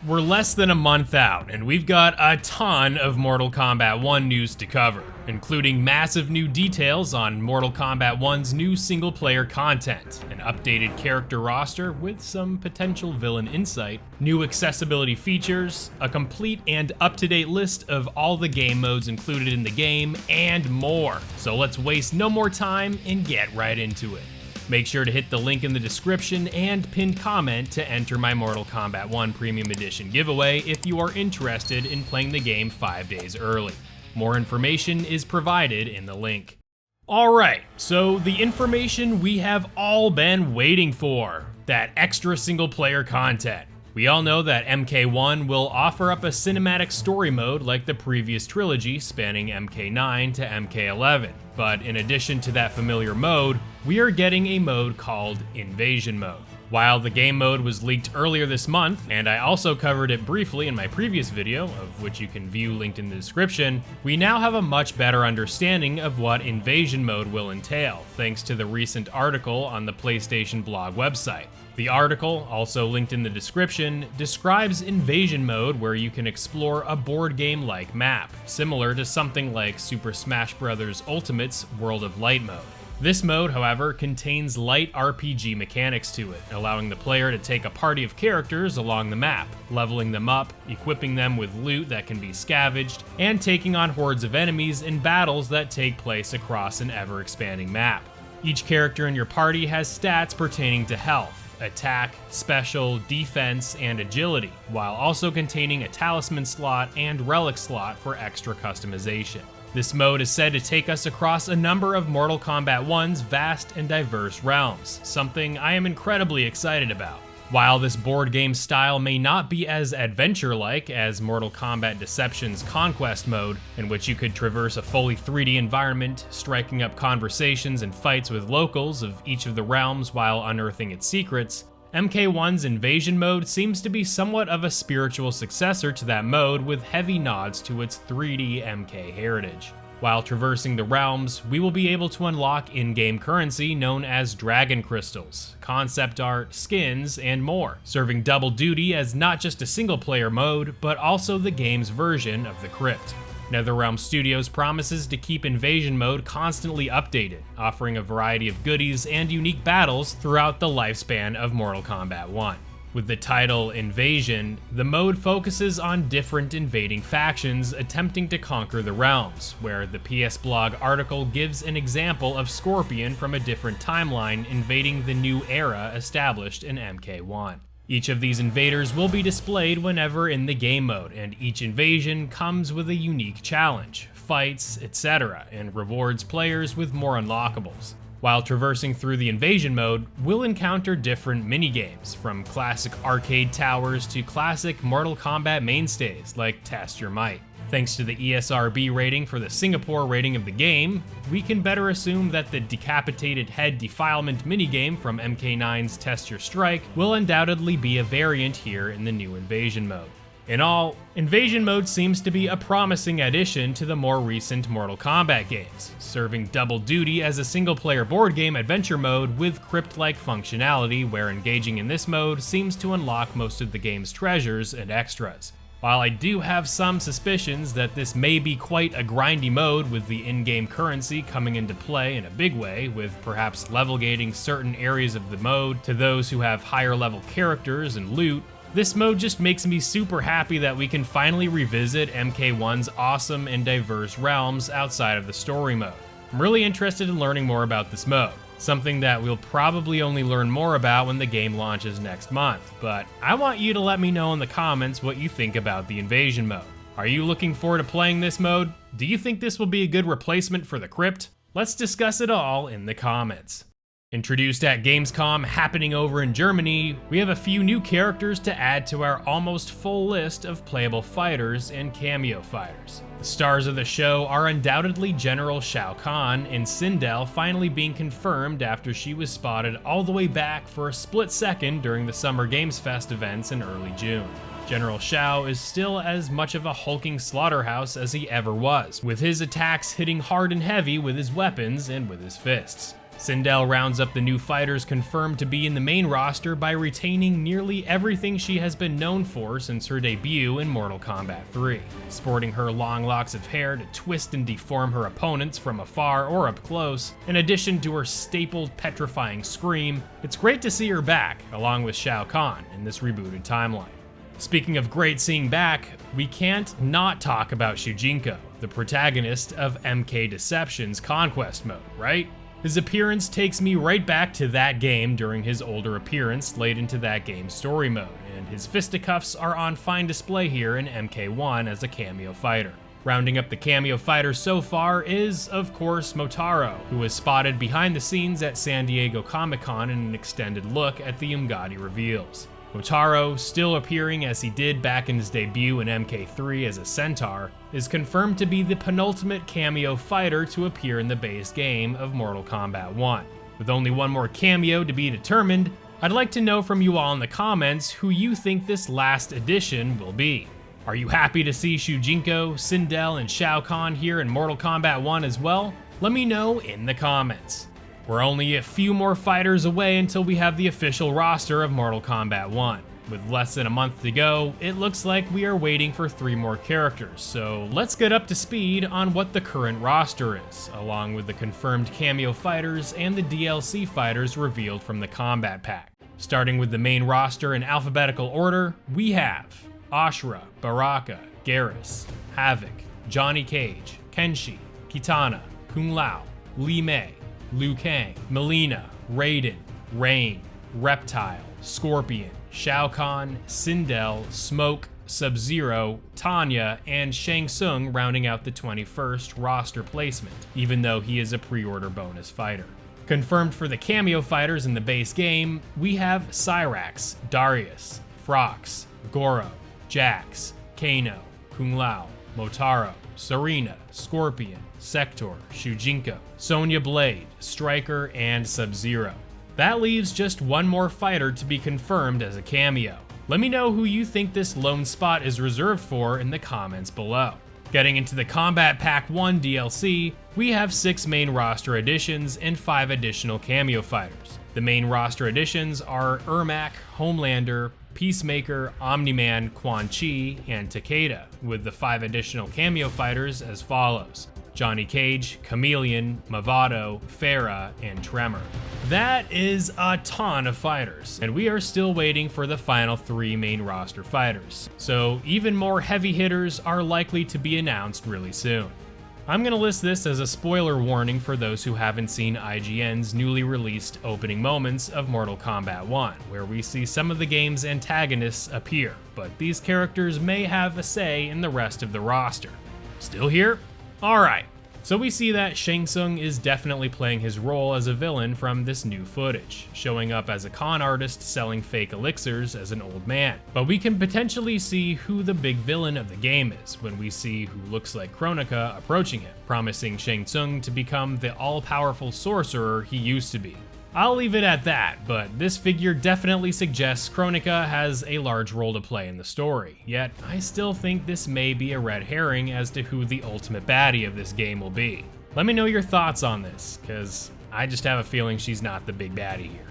We're less than a month out, and we've got a ton of Mortal Kombat 1 news to cover, including massive new details on Mortal Kombat 1's new single-player content, an updated character roster with some potential villain insight, new accessibility features, a complete and up-to-date list of all the game modes included in the game, and more. So let's waste no more time and get right into it. Make sure to hit the link in the description and pinned comment to enter my Mortal Kombat 1 Premium Edition giveaway if you are interested in playing the game 5 days early. More information is provided in the link. Alright, so the information we have all been waiting for, that extra single player content. We all know that MK1 will offer up a cinematic story mode like the previous trilogy spanning MK9 to MK11, but in addition to that familiar mode, we are getting a mode called Invasion Mode. While the game mode was leaked earlier this month, and I also covered it briefly in my previous video, of which you can view linked in the description, we now have a much better understanding of what Invasion Mode will entail, thanks to the recent article on the PlayStation blog website. The article, also linked in the description, describes Invasion Mode where you can explore a board game-like map, similar to something like Super Smash Bros. Ultimate's World of Light mode. This mode, however, contains light RPG mechanics to it, allowing the player to take a party of characters along the map, leveling them up, equipping them with loot that can be scavenged, and taking on hordes of enemies in battles that take place across an ever-expanding map. Each character in your party has stats pertaining to health, attack, special, defense, and agility, while also containing a talisman slot and relic slot for extra customization. This mode is said to take us across a number of Mortal Kombat 1's vast and diverse realms, something I am incredibly excited about. While this board game style may not be as adventure-like as Mortal Kombat Deception's Conquest mode, in which you could traverse a fully 3D environment, striking up conversations and fights with locals of each of the realms while unearthing its secrets, MK1's Invasion Mode seems to be somewhat of a spiritual successor to that mode with heavy nods to its 3D MK heritage. While traversing the realms, we will be able to unlock in-game currency known as Dragon Crystals, concept art, skins, and more, serving double duty as not just a single-player mode, but also the game's version of the Crypt. NetherRealm Studios promises to keep Invasion Mode constantly updated, offering a variety of goodies and unique battles throughout the lifespan of Mortal Kombat 1. With the title Invasion, the mode focuses on different invading factions attempting to conquer the realms, where the PS Blog article gives an example of Scorpion from a different timeline invading the new era established in MK1. Each of these invaders will be displayed whenever in the game mode, and each invasion comes with a unique challenge, fights, etc., and rewards players with more unlockables. While traversing through the Invasion Mode, we'll encounter different minigames, from classic arcade towers to classic Mortal Kombat mainstays like Test Your Might. Thanks to the ESRB rating for the Singapore rating of the game, we can better assume that the decapitated head defilement minigame from MK9's Test Your Strike will undoubtedly be a variant here in the new Invasion Mode. In all, Invasion Mode seems to be a promising addition to the more recent Mortal Kombat games, serving double duty as a single-player board game adventure mode with crypt-like functionality where engaging in this mode seems to unlock most of the game's treasures and extras. While I do have some suspicions that this may be quite a grindy mode with the in-game currency coming into play in a big way, with perhaps level gating certain areas of the mode to those who have higher level characters and loot, this mode just makes me super happy that we can finally revisit MK1's awesome and diverse realms outside of the story mode. I'm really interested in learning more about this mode, something that we'll probably only learn more about when the game launches next month, but I want you to let me know in the comments what you think about the Invasion Mode. Are you looking forward to playing this mode? Do you think this will be a good replacement for the Crypt? Let's discuss it all in the comments. Introduced at Gamescom happening over in Germany, we have a few new characters to add to our almost full list of playable fighters and cameo fighters. The stars of the show are undoubtedly General Shao Kahn and Sindel finally being confirmed after she was spotted all the way back for a split second during the Summer Games Fest events in early June. General Shao is still as much of a hulking slaughterhouse as he ever was, with his attacks hitting hard and heavy with his weapons and with his fists. Sindel rounds up the new fighters confirmed to be in the main roster by retaining nearly everything she has been known for since her debut in Mortal Kombat 3, sporting her long locks of hair to twist and deform her opponents from afar or up close, in addition to her stapled petrifying scream. It's great to see her back, along with Shao Kahn, in this rebooted timeline. Speaking of great seeing back, we can't not talk about Shujinko, the protagonist of MK Deception's Conquest mode, right? His appearance takes me right back to that game during his older appearance late into that game's story mode, and his fisticuffs are on fine display here in MK1 as a cameo fighter. Rounding up the cameo fighters so far is, of course, Motaro, who was spotted behind the scenes at San Diego Comic-Con in an extended look at the Umgadi reveals. Motaro, still appearing as he did back in his debut in MK3 as a centaur, is confirmed to be the penultimate cameo fighter to appear in the base game of Mortal Kombat 1. With only one more cameo to be determined, I'd like to know from you all in the comments who you think this last edition will be. Are you happy to see Shujinko, Sindel, and Shao Kahn here in Mortal Kombat 1 as well? Let me know in the comments. We're only a few more fighters away until we have the official roster of Mortal Kombat 1. With less than a month to go, it looks like we are waiting for 3 more characters, so let's get up to speed on what the current roster is, along with the confirmed cameo fighters and the DLC fighters revealed from the Combat Pack. Starting with the main roster in alphabetical order, we have Ashura, Baraka, Garrus, Havoc, Johnny Cage, Kenshi, Kitana, Kung Lao, Li Mei, Liu Kang, Melina, Raiden, Rain, Reptile, Scorpion, Shao Kahn, Sindel, Smoke, Sub-Zero, Tanya, and Shang Tsung rounding out the 21st roster placement, even though he is a pre-order bonus fighter. Confirmed for the cameo fighters in the base game, we have Cyrax, Darius, Frox, Goro, Jax, Kano, Kung Lao, Motaro, Serena, Scorpion, Sector, Shujinko, Sonya Blade, Striker, and Sub-Zero. That leaves just one more fighter to be confirmed as a cameo. Let me know who you think this lone spot is reserved for in the comments below. Getting into the Combat Pack 1 DLC, we have 6 main roster additions and 5 additional cameo fighters. The main roster additions are Ermac, Homelander, Peacemaker, Omni-Man, Quan Chi, and Takeda, with the 5 additional cameo fighters as follows: Johnny Cage, Chameleon, Mavado, Farah, and Tremor. That is a ton of fighters, and we are still waiting for the final 3 main roster fighters, so even more heavy hitters are likely to be announced really soon. I'm gonna list this as a spoiler warning for those who haven't seen IGN's newly released opening moments of Mortal Kombat 1, where we see some of the game's antagonists appear, but these characters may have a say in the rest of the roster. Still here? Alright, so we see that Shang Tsung is definitely playing his role as a villain from this new footage, showing up as a con artist selling fake elixirs as an old man. But we can potentially see who the big villain of the game is when we see who looks like Kronika approaching him, promising Shang Tsung to become the all-powerful sorcerer he used to be. I'll leave it at that, but this figure definitely suggests Kronika has a large role to play in the story, yet I still think this may be a red herring as to who the ultimate baddie of this game will be. Let me know your thoughts on this, cause I just have a feeling she's not the big baddie here.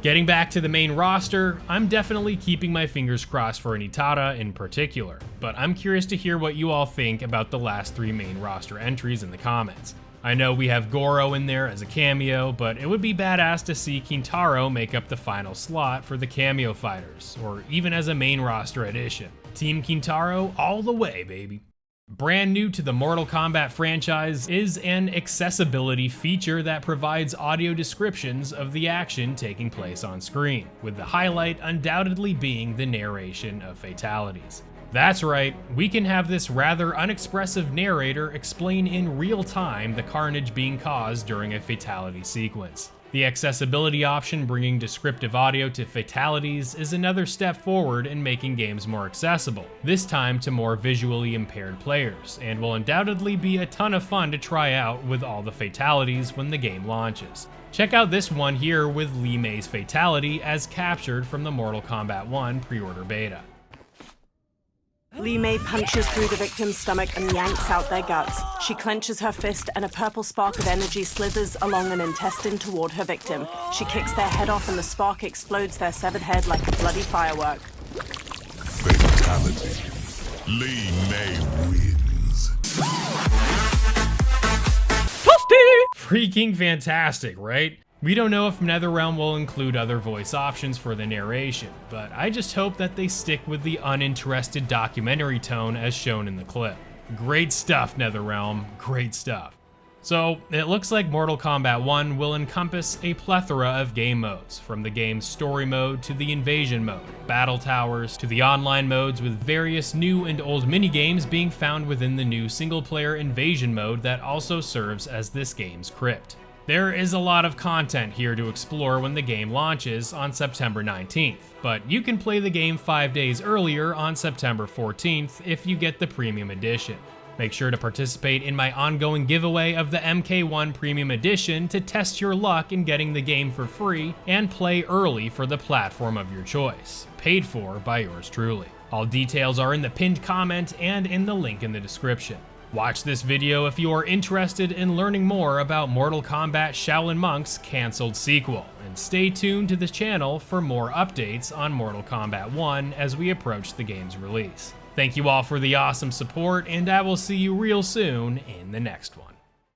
Getting back to the main roster, I'm definitely keeping my fingers crossed for Anitada in particular, but I'm curious to hear what you all think about the last 3 main roster entries in the comments. I know we have Goro in there as a cameo, but it would be badass to see Kintaro make up the final slot for the cameo fighters, or even as a main roster addition. Team Kintaro all the way, baby. Brand new to the Mortal Kombat franchise is an accessibility feature that provides audio descriptions of the action taking place on screen, with the highlight undoubtedly being the narration of fatalities. That's right, we can have this rather unexpressive narrator explain in real time the carnage being caused during a fatality sequence. The accessibility option bringing descriptive audio to fatalities is another step forward in making games more accessible, this time to more visually impaired players, and will undoubtedly be a ton of fun to try out with all the fatalities when the game launches. Check out this one here with Li Mei's fatality as captured from the Mortal Kombat 1 pre-order beta. Li Mei punches through the victim's stomach and yanks out their guts. She clenches her fist and a purple spark of energy slithers along an intestine toward her victim. She kicks their head off and the spark explodes their severed head like a bloody firework. Fatality. Li Mei wins. Freaking fantastic, right? We don't know if NetherRealm will include other voice options for the narration, but I just hope that they stick with the uninterested documentary tone as shown in the clip. Great stuff, NetherRealm, great stuff. So, it looks like Mortal Kombat 1 will encompass a plethora of game modes, from the game's story mode to the invasion mode, battle towers, to the online modes with various new and old minigames being found within the new single-player invasion mode that also serves as this game's crypt. There is a lot of content here to explore when the game launches on September 19th, but you can play the game 5 days earlier on September 14th if you get the Premium Edition. Make sure to participate in my ongoing giveaway of the MK1 Premium Edition to test your luck in getting the game for free and play early for the platform of your choice, paid for by yours truly. All details are in the pinned comment and in the link in the description. Watch this video if you are interested in learning more about Mortal Kombat Shaolin Monk's cancelled sequel, and stay tuned to the channel for more updates on Mortal Kombat 1 as we approach the game's release. Thank you all for the awesome support, and I will see you real soon in the next one.